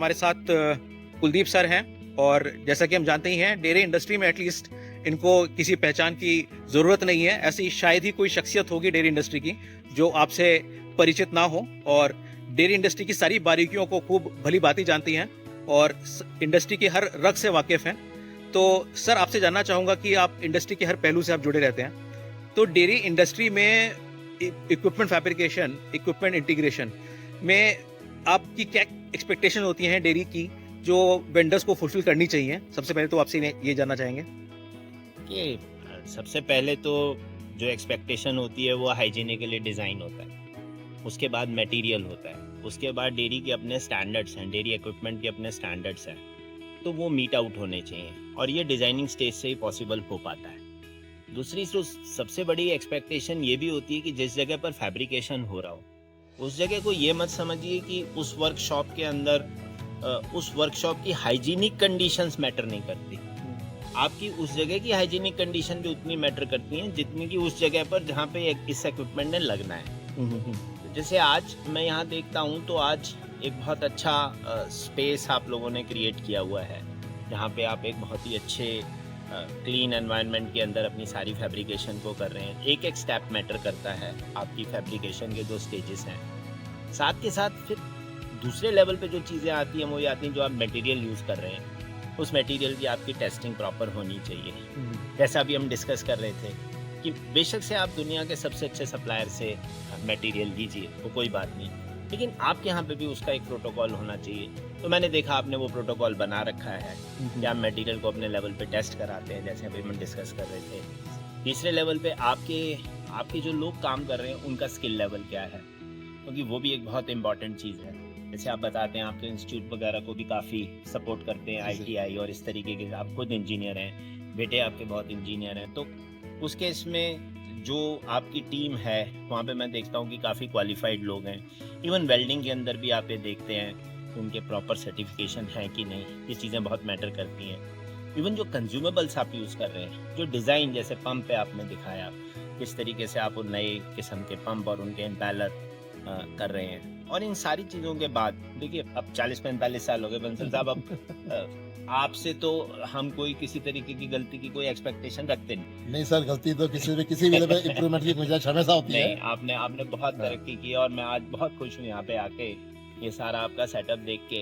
हमारे साथ कुलदीप सर हैं, और जैसा कि हम जानते ही हैं, डेयरी इंडस्ट्री में एटलीस्ट इनको किसी पहचान की ज़रूरत नहीं है। ऐसी शायद ही कोई शख्सियत होगी डेयरी इंडस्ट्री की जो आपसे परिचित ना हो, और डेयरी इंडस्ट्री की सारी बारीकियों को खूब भली भांति जानती हैं और इंडस्ट्री के हर रग से वाकिफ़ हैं। तो सर, आपसे जानना चाहूँगा कि आप इंडस्ट्री के हर पहलू से आप जुड़े रहते हैं, तो डेयरी इंडस्ट्री में इक्विपमेंट फैब्रिकेशन, इक्विपमेंट इंटीग्रेशन में आपकी क्या एक्सपेक्टेशन होती हैं डेयरी की, जो वेंडर्स को फुलफिल करनी चाहिए? सबसे पहले तो आपसे ये जानना चाहेंगे कि सबसे पहले तो जो एक्सपेक्टेशन होती है वो हाइजीनिकली डिज़ाइन होता है, उसके बाद मटेरियल होता है, उसके बाद डेयरी के अपने स्टैंडर्ड्स हैं, डेयरी इक्विपमेंट के अपने स्टैंडर्ड्स हैं, तो वो मीट आउट होने चाहिए, और ये डिज़ाइनिंग स्टेज से ही पॉसिबल हो पाता है। दूसरी तो सबसे बड़ी एक्सपेक्टेशन ये भी होती है कि जिस जगह पर फैब्रिकेशन हो रहा हो उस जगह को ये मत समझिए कि उस वर्कशॉप के अंदर उस वर्कशॉप की हाइजीनिक कंडीशंस मैटर नहीं करती। आपकी उस जगह की हाइजीनिक कंडीशन भी उतनी मैटर करती हैं जितनी कि उस जगह पर जहाँ पे इस इक्विपमेंट ने लगना है। जैसे आज मैं यहाँ देखता हूँ तो आज एक बहुत अच्छा स्पेस आप लोगों ने क्रिएट किया हुआ है, जहाँ पे आप एक बहुत ही अच्छे क्लीन एनवायरनमेंट के अंदर अपनी सारी फैब्रिकेशन को कर रहे हैं। एक एक स्टेप मैटर करता है, आपकी फैब्रिकेशन के जो स्टेजेस हैं। साथ के साथ फिर दूसरे लेवल पे जो चीज़ें आती हैं वो ये आती हैं जो आप मटेरियल यूज़ कर रहे हैं, उस मटेरियल की आपकी टेस्टिंग प्रॉपर होनी चाहिए। जैसा अभी हम डिस्कस कर रहे थे कि बेशक से आप दुनिया के सबसे अच्छे सप्लायर से मटेरियल लीजिए, वो कोई बात नहीं, लेकिन आपके यहाँ पे भी उसका एक प्रोटोकॉल होना चाहिए। तो मैंने देखा आपने वो प्रोटोकॉल बना रखा है कि आप मटेरियल को अपने लेवल पे टेस्ट कराते हैं, जैसे अभी हम डिस्कस कर रहे थे। तीसरे लेवल पे आपके जो लोग काम कर रहे हैं उनका स्किल लेवल क्या है, क्योंकि वो भी एक बहुत इंपॉर्टेंट चीज़ है। जैसे आप बताते हैं आपके इंस्टीट्यूट वगैरह को भी काफ़ी सपोर्ट करते हैं, ITI और इस तरीके के, आप खुद इंजीनियर हैं, बेटे आपके बहुत इंजीनियर हैं, तो उस केस में जो आपकी टीम है वहाँ पे मैं देखता हूँ कि काफ़ी क्वालिफाइड लोग हैं। इवन वेल्डिंग के अंदर भी आप ये देखते हैं कि उनके प्रॉपर सर्टिफिकेशन है कि नहीं, ये चीज़ें बहुत मैटर करती हैं। इवन जो कंज्यूमेबल्स आप यूज़ कर रहे हैं, जो डिज़ाइन, जैसे पंप पे आपने दिखाया किस तरीके से आप उन नए किस्म के पंप और उनके इम्पैलर कर रहे हैं, और इन सारी चीज़ों के बाद देखिए अब 40-45 साल हो गए बंसल साहब, अब आपसे तो हम कोई किसी तरीके की गलती की कोई एक्सपेक्टेशन रखते नहीं सर, गलती तो किसी भी लेवल इम्प्रूवमेंट की गुंजाइश हमेशा होती है। नहीं, आपने बहुत तरक्की की, और मैं आज बहुत खुश हूँ यहाँ पे आके ये सारा आपका सेटअप देख के।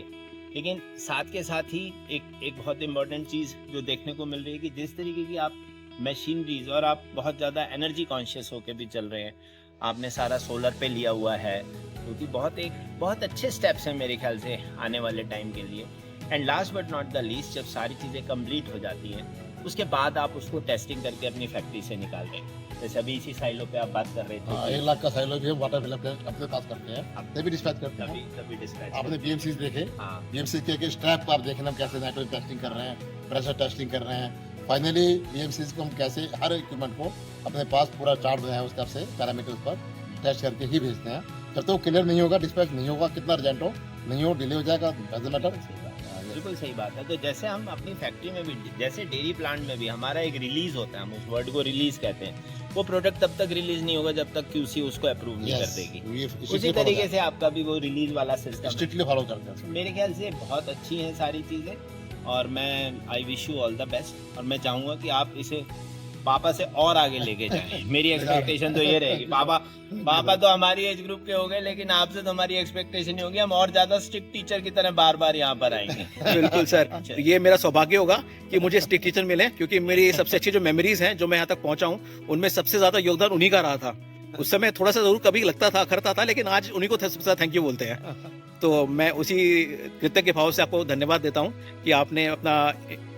लेकिन साथ के साथ ही एक बहुत इम्पोर्टेंट चीज़ जो देखने को मिल रही है कि जिस तरीके की आप मशीनरीज, और आप बहुत ज़्यादा एनर्जी कॉन्शियस होके भी चल रहे हैं, आपने सारा सोलर पे लिया हुआ है, क्योंकि बहुत अच्छे स्टेप्स हैं मेरे ख्याल से आने वाले टाइम के लिए। And last but not the least, जब सारी चीज़ें कंप्लीट हो जाती हैं उसके बाद आप उसको टेस्टिंग करके अपनी फैक्ट्री से निकाल रहे हैं। जैसे अभी इसी साइलो पे आप बात कर रहे थे, 1 लाख का साइलो भी वाटर फिलअप अपने पास करते हैं, तभी डिस्पैच करते हैं। तभी डिस्पैच आपने BMCs देखे, BMCs के स्ट्रैप आप देखें हम कैसे नाइट्रोजन टेस्टिंग कर रहे हैं, प्रेशर टेस्टिंग कर रहे हैं। फाइनली BMCs को हम कैसे हर इक्विपमेंट को अपने पास पूरा चार्ट बनाया है, उस तरफ से पैरामीटर्स पर टेस्ट करके ही भेजते हैं। जब तक वो क्लियर नहीं होगा, डिस्पैच नहीं होगा, कितना अर्जेंट हो नहीं हो, डिले हो जाएगा, डजंट मैटर। बिल्कुल सही बात है। तो जैसे हम अपनी फैक्ट्री में भी, जैसे डेयरी प्लांट में भी हमारा एक रिलीज होता है, हम उस वर्ड को रिलीज कहते हैं, वो प्रोडक्ट तब तक रिलीज नहीं होगा जब तक QC उसको अप्रूव नहीं कर देगी। उसी तरीके से आपका भी वो रिलीज वाला सिस्टम स्ट्रिक्टली फॉलो करते हैं। मेरे ख्याल से बहुत अच्छी हैं सारी चीज़ें, और मैं I wish you all the best, और मैं चाहूँगा कि आप इसे पापा से और आगे लेके जाएं। मेरी एक्सपेक्टेशन तो ये रहेगी, पापा तो हमारी एज ग्रुप के हो गए, लेकिन आपसे तो हमारी एक्सपेक्टेशन ही होगी हम और ज्यादा स्ट्रिक्ट टीचर की तरह बार बार यहाँ पर आएंगे। बिल्कुल सर, ये मेरा सौभाग्य होगा कि मुझे स्ट्रिक्ट टीचर मिले, क्योंकि मेरी सबसे अच्छी जो मेमोरीज हैं, जो मैं यहाँ तक पहुँचा हूँ, उनमें सबसे ज्यादा योगदान उन्हीं का रहा था। उस समय थोड़ा सा जरूर कभी लगता था, अखरता था, लेकिन आज उन्हीं को सबसे ज्यादा थैंक यू बोलते हैं। तो मैं उसी कृतज्ञ भाव से आपको धन्यवाद देता हूँ कि आपने अपना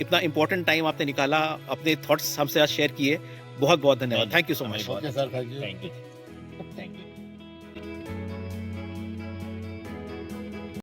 इतना इम्पोर्टेंट टाइम आपने निकाला, अपने थॉट्स हमसे आज शेयर किए। बहुत बहुत धन्यवाद। Thank you so much. Okay sir, thank you. Thank you.